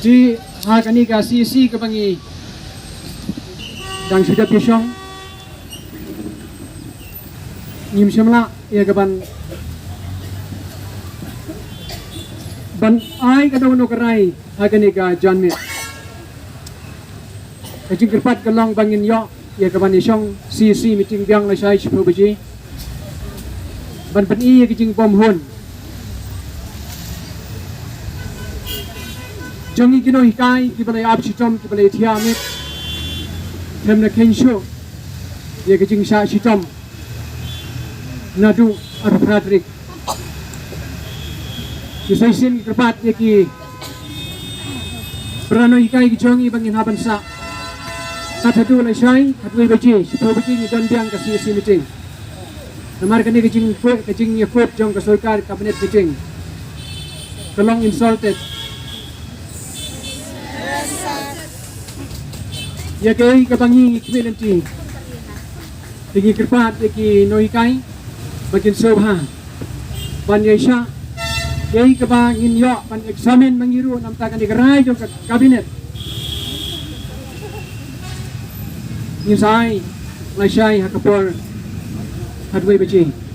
Baji kani ka si ke bangi dang sudah pisong nyim semla ya ke ban ai ka daw no karai kani ka janmit kajing kerpat kelong bangin yo ya ke ban isong si meeting biang la sai chipu baji ban pen i ya kajing bom hun jongi kino hikai ki balai ap chitom ki balai thiamit them na kensho ye kajing sha chitom nadu ar Frederick ki saisin kerpat ye ki prano hikai ki jongi bangin haban sa katduh la sai katduh baji chipu baji ni don biang ka si meeting namar kani kajing ye kop jong ka sarkar cabinet meeting kalong insulted ya kay kabangi community tigi kerpat ki Nonghikai bakin sobha ban yesha kay kabangin yo ban examine mangiru namtakan ikaray jong kabinet insai lasyay hakapor hadway baji